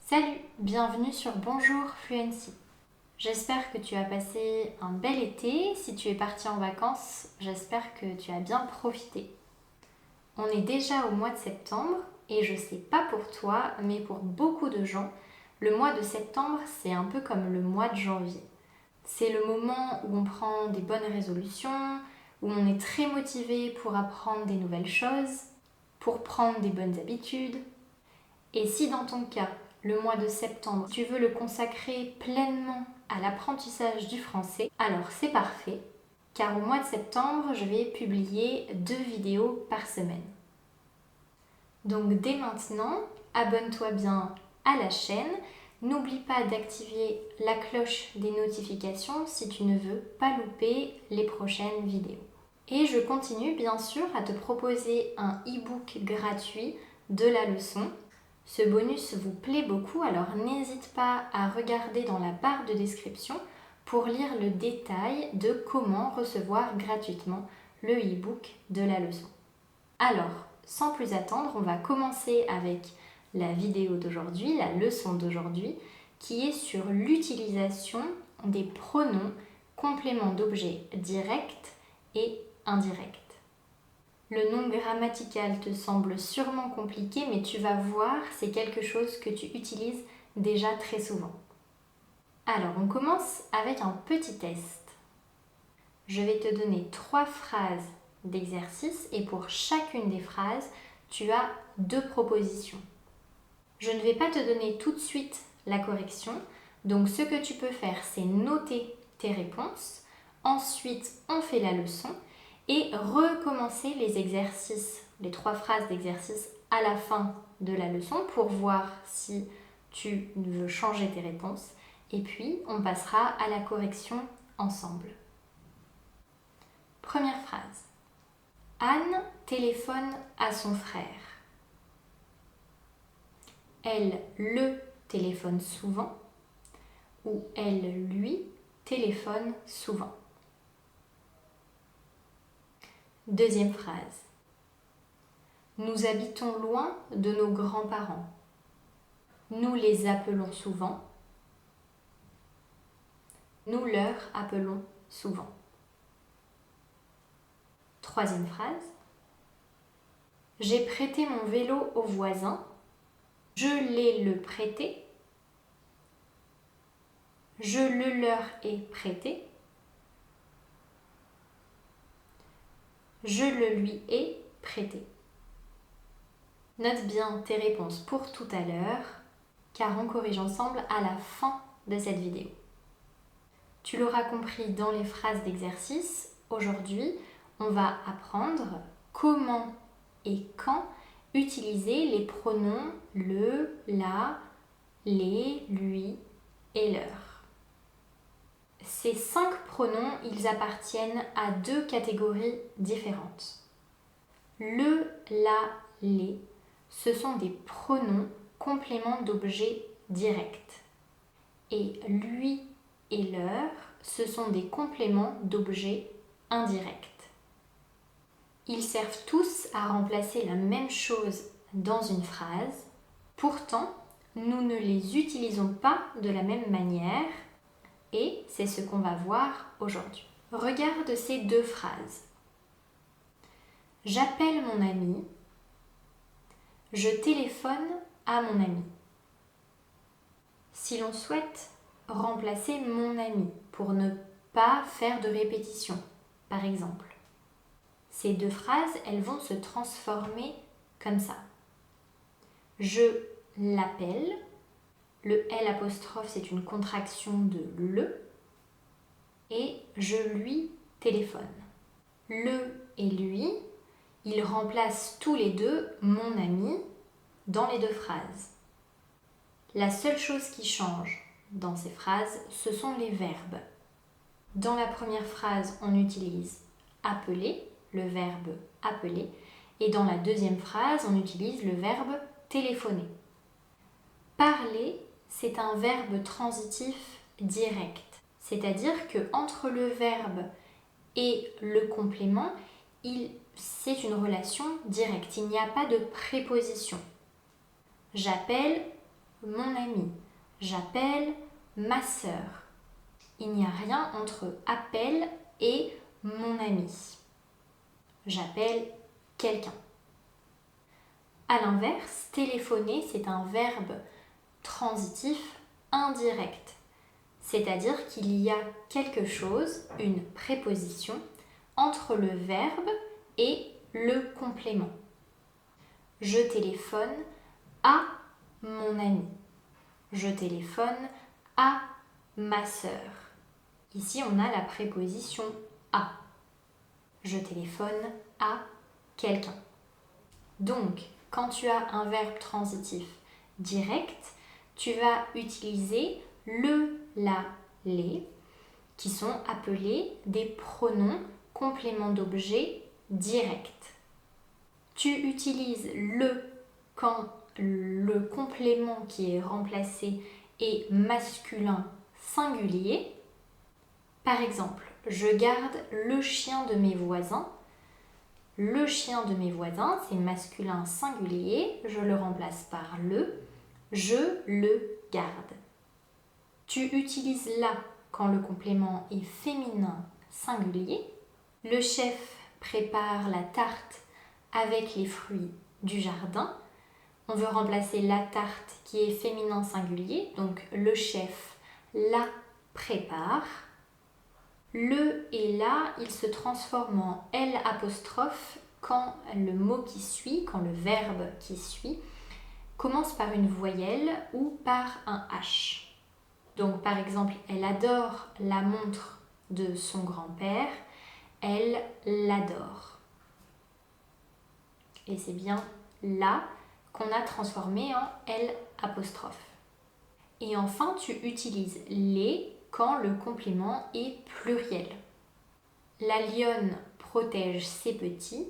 Salut, bienvenue sur Bonjour Fluency. J'espère que tu as passé un bel été. Si tu es parti en vacances, j'espère que tu as bien profité. On est déjà au mois de septembre et je sais pas pour toi, mais pour beaucoup de gens, le mois de septembre, c'est un peu comme le mois de janvier. C'est le moment où on prend des bonnes résolutions, où on est très motivé pour apprendre des nouvelles choses, pour prendre des bonnes habitudes. Et si dans ton cas, le mois de septembre, tu veux le consacrer pleinement à l'apprentissage du français, alors c'est parfait, car au mois de septembre, je vais publier 2 vidéos par semaine. Donc dès maintenant, abonne-toi bien à la chaîne. N'oublie pas d'activer la cloche des notifications si tu ne veux pas louper les prochaines vidéos. Et je continue bien sûr à te proposer un e-book gratuit de la leçon. Ce bonus vous plaît beaucoup, alors n'hésite pas à regarder dans la barre de description pour lire le détail de comment recevoir gratuitement le e-book de la leçon. Alors, sans plus attendre, on va commencer avec la vidéo d'aujourd'hui, la leçon d'aujourd'hui, qui est sur l'utilisation des pronoms compléments d'objets directs et indirects. Le nom grammatical te semble sûrement compliqué, mais tu vas voir, c'est quelque chose que tu utilises déjà très souvent. Alors, on commence avec un petit test. Je vais te donner 3 phrases d'exercice et pour chacune des phrases, tu as 2 propositions. Je ne vais pas te donner tout de suite la correction, donc ce que tu peux faire, c'est noter tes réponses. Ensuite, on fait la leçon et recommencer les exercices, les 3 phrases d'exercice à la fin de la leçon pour voir si tu veux changer tes réponses. Et puis, on passera à la correction ensemble. Première phrase. Anne téléphone à son frère. Elle le téléphone souvent ou elle lui téléphone souvent. Deuxième phrase. Nous habitons loin de nos grands-parents. Nous les appelons souvent. Nous leur appelons souvent. Troisième phrase. J'ai prêté mon vélo au voisin. Je l'ai le prêté. Je le leur ai prêté. Je le lui ai prêté. Note bien tes réponses pour tout à l'heure, car on corrige ensemble à la fin de cette vidéo. Tu l'auras compris dans les phrases d'exercice, aujourd'hui, on va apprendre comment et quand utiliser les pronoms le, la, les, lui et leur. Ces 5 pronoms, ils appartiennent à 2 catégories différentes. Le, la, les, ce sont des pronoms compléments d'objets directs. Et lui et leur, ce sont des compléments d'objets indirects. Ils servent tous à remplacer la même chose dans une phrase. Pourtant, nous ne les utilisons pas de la même manière et c'est ce qu'on va voir aujourd'hui. Regarde ces 2 phrases. J'appelle mon ami. Je téléphone à mon ami. Si l'on souhaite remplacer mon ami pour ne pas faire de répétition, par exemple, ces 2 phrases, elles vont se transformer comme ça. Je l'appelle. Le L', c'est une contraction de le. Et je lui téléphone. Le et lui, ils remplacent tous les 2 mon ami dans les 2 phrases. La seule chose qui change dans ces phrases, ce sont les verbes. Dans la première phrase, on utilise appeler, le verbe appeler, et dans la deuxième phrase, on utilise le verbe téléphoner. Parler, c'est un verbe transitif direct, c'est-à-dire que entre le verbe et le complément, c'est une relation directe, il n'y a pas de préposition. J'appelle mon ami. J'appelle ma sœur. Il n'y a rien entre appelle et mon ami. J'appelle quelqu'un. À l'inverse, téléphoner, c'est un verbe transitif indirect. C'est-à-dire qu'il y a quelque chose, une préposition, entre le verbe et le complément. Je téléphone à mon ami. Je téléphone à ma sœur. Ici, on a la préposition à. Je téléphone à quelqu'un. Donc, quand tu as un verbe transitif direct, tu vas utiliser le, la, les, qui sont appelés des pronoms compléments d'objet directs. Tu utilises le quand le complément qui est remplacé est masculin singulier. Par exemple, je garde le chien de mes voisins. Le chien de mes voisins, c'est masculin singulier. Je le remplace par le. Je le garde. Tu utilises la quand le complément est féminin singulier. Le chef prépare la tarte avec les fruits du jardin. On veut remplacer la tarte qui est féminin singulier, donc le chef la prépare. Le et la, il se transforme en L apostrophe quand le mot qui suit, quand le verbe qui suit, commence par une voyelle ou par un H. Donc par exemple, elle adore la montre de son grand-père, elle l'adore. Et c'est bien là qu'on a transformé en L apostrophe. Et enfin, tu utilises les quand le complément est pluriel. La lionne protège ses petits,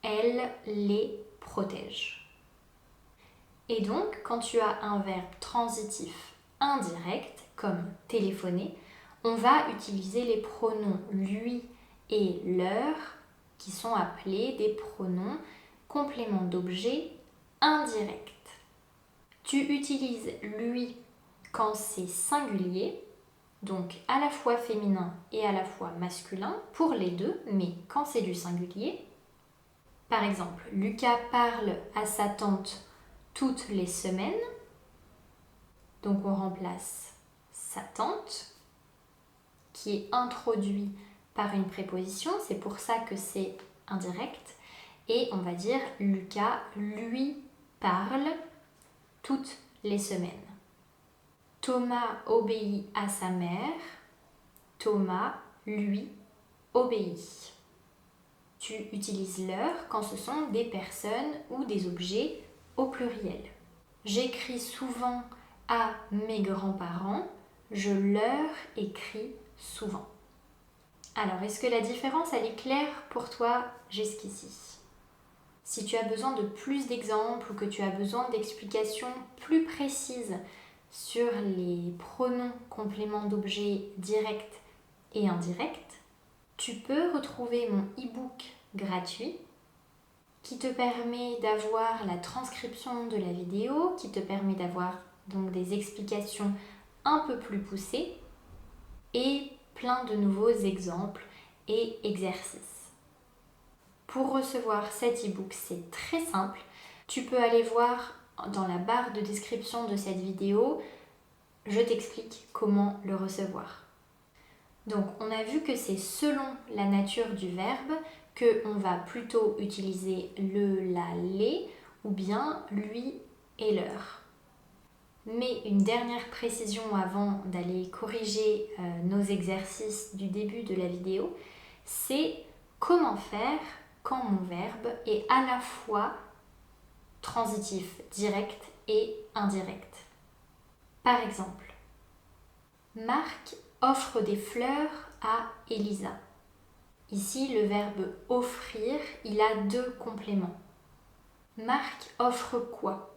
elle les protège. Et donc, quand tu as un verbe transitif indirect, comme téléphoner, on va utiliser les pronoms lui et leur, qui sont appelés des pronoms compléments d'objet indirects. Tu utilises lui quand c'est singulier, donc à la fois féminin et à la fois masculin, pour les deux, mais quand c'est du singulier. Par exemple, Lucas parle à sa tante toutes les semaines. Donc on remplace sa tante, qui est introduit par une préposition, c'est pour ça que c'est indirect. Et on va dire Lucas lui parle toutes les semaines. Thomas obéit à sa mère. Thomas lui obéit. Tu utilises leur quand ce sont des personnes ou des objets au pluriel. J'écris souvent à mes grands-parents. Je leur écris souvent. Alors, est-ce que la différence, elle est claire pour toi jusqu'ici ? Si tu as besoin de plus d'exemples ou que tu as besoin d'explications plus précises sur les pronoms compléments d'objets directs et indirects, tu peux retrouver mon e-book gratuit qui te permet d'avoir la transcription de la vidéo, qui te permet d'avoir donc des explications un peu plus poussées et plein de nouveaux exemples et exercices. Pour recevoir cet e-book, c'est très simple. Tu peux aller voir dans la barre de description de cette vidéo, je t'explique comment le recevoir. Donc, on a vu que c'est selon la nature du verbe qu'on va plutôt utiliser le, la, les ou bien lui et leur. Mais une dernière précision avant d'aller corriger nos exercices du début de la vidéo, c'est comment faire quand mon verbe est à la fois transitif direct et indirect. Par exemple, Marc offre des fleurs à Elisa. Ici, le verbe offrir, il a deux compléments. Marc offre quoi ?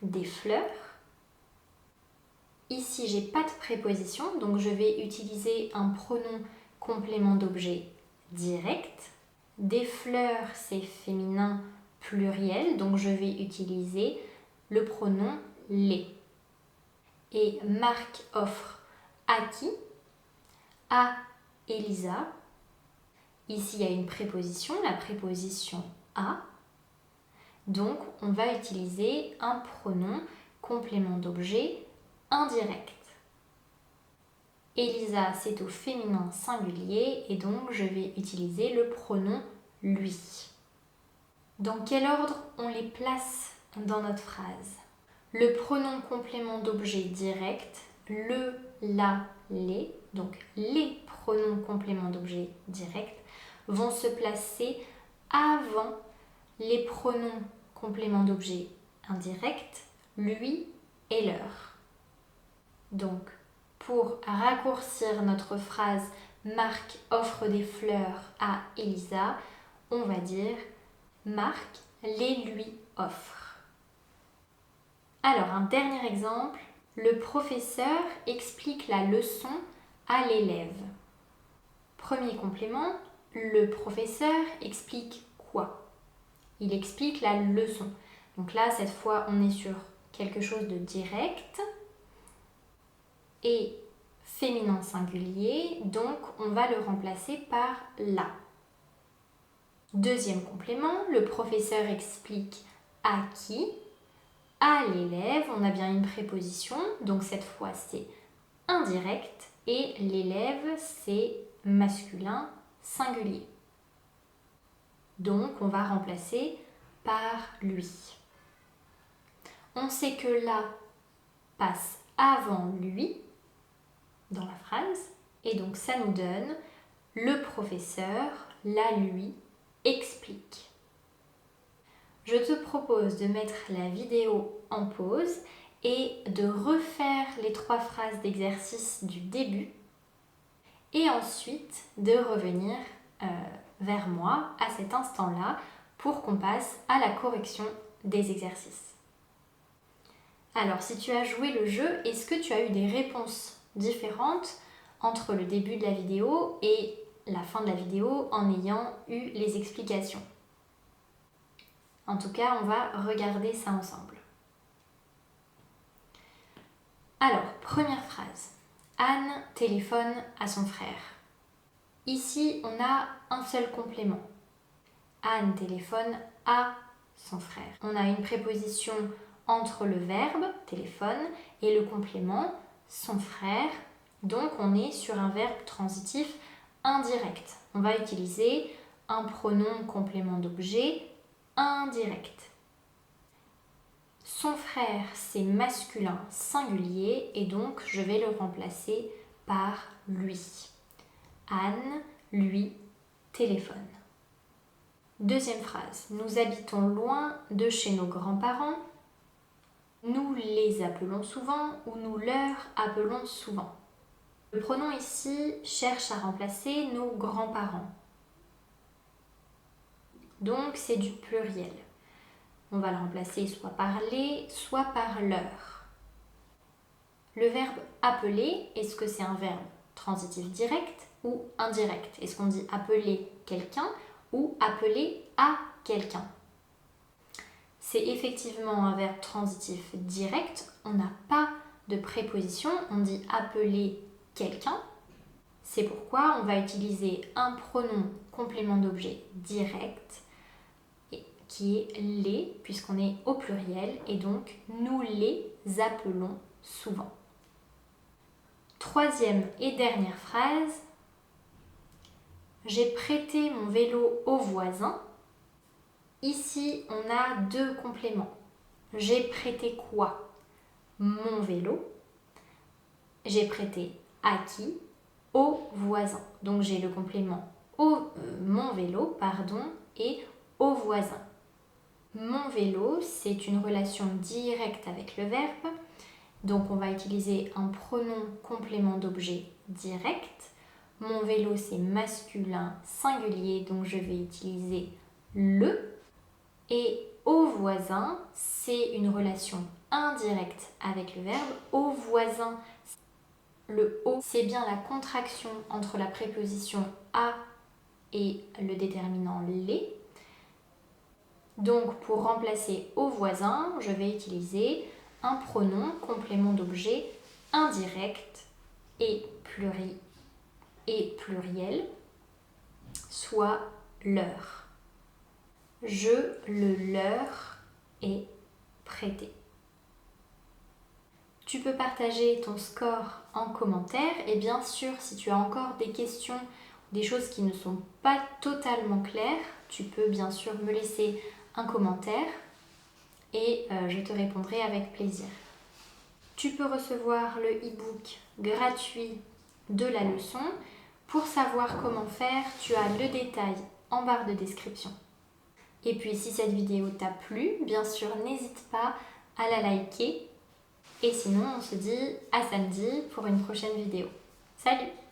Des fleurs. Ici, j'ai pas de préposition, donc je vais utiliser un pronom complément d'objet direct. Des fleurs, c'est féminin pluriel, donc je vais utiliser le pronom les. Et Marc offre à qui? À Elisa. Ici, il y a une préposition, la préposition à. Donc, on va utiliser un pronom complément d'objet indirect. Elisa, c'est au féminin singulier et donc je vais utiliser le pronom lui. Dans quel ordre on les place dans notre phrase? Le pronom complément d'objet direct, le, la, les, donc les pronoms compléments d'objet direct, vont se placer avant les pronoms compléments d'objet indirect, lui et leur. Donc, pour raccourcir notre phrase Marc offre des fleurs à Elisa, on va dire Marc les lui offre. Alors, un dernier exemple, le professeur explique la leçon à l'élève. Premier complément, le professeur explique quoi? Il explique la leçon. Donc là, cette fois, on est sur quelque chose de direct et féminin singulier, donc on va le remplacer par la. Deuxième complément, le professeur explique à qui? À l'élève, on a bien une préposition, donc cette fois c'est indirect et l'élève c'est masculin singulier. Donc on va remplacer par lui. On sait que la passe avant lui dans la phrase et donc ça nous donne le professeur la lui explique. Je te propose de mettre la vidéo en pause et de refaire les 3 phrases d'exercice du début et ensuite de revenir vers moi à cet instant-là pour qu'on passe à la correction des exercices. Alors, si tu as joué le jeu, est-ce que tu as eu des réponses différentes entre le début de la vidéo et la fin de la vidéo en ayant eu les explications? En tout cas, on va regarder ça ensemble. Alors, première phrase. Anne téléphone à son frère. Ici, on a un seul complément. Anne téléphone à son frère. On a une préposition entre le verbe téléphone et le complément son frère. Donc, on est sur un verbe transitif indirect. On va utiliser un pronom complément d'objet indirect. Son frère, c'est masculin singulier et donc je vais le remplacer par lui. Anne, lui, téléphone. Deuxième phrase. Nous habitons loin de chez nos grands-parents. Nous les appelons souvent ou nous leur appelons souvent. Le pronom ici cherche à remplacer nos grands-parents. Donc c'est du pluriel. On va le remplacer soit par les, soit par leur. Le verbe appeler, est-ce que c'est un verbe transitif direct ou indirect? Est-ce qu'on dit appeler quelqu'un ou appeler à quelqu'un? C'est effectivement un verbe transitif direct. On n'a pas de préposition. On dit appeler quelqu'un. C'est pourquoi on va utiliser un pronom complément d'objet direct qui est les, puisqu'on est au pluriel, et donc nous les appelons souvent. Troisième et dernière phrase. J'ai prêté mon vélo au voisin. Ici, on a 2 compléments. J'ai prêté quoi? Mon vélo. J'ai prêté à qui? Au voisin. Donc j'ai le complément mon vélo, et au voisin. Mon vélo, c'est une relation directe avec le verbe. Donc on va utiliser un pronom complément d'objet direct. Mon vélo, c'est masculin singulier, donc je vais utiliser le. Et au voisin, c'est une relation indirecte avec le verbe. Au voisin, le au, c'est bien la contraction entre la préposition à et le déterminant les. Donc pour remplacer au voisin, je vais utiliser un pronom complément d'objet indirect et pluriel, soit leur. Je le leur ai prêté. Tu peux partager ton score en commentaire et bien sûr, si tu as encore des questions, des choses qui ne sont pas totalement claires, tu peux bien sûr me laisser un commentaire et je te répondrai avec plaisir. Tu peux recevoir le e-book gratuit de la leçon. Pour savoir comment faire, tu as le détail en barre de description. Et puis si cette vidéo t'a plu, bien sûr, n'hésite pas à la liker. Et sinon, on se dit à samedi pour une prochaine vidéo. Salut!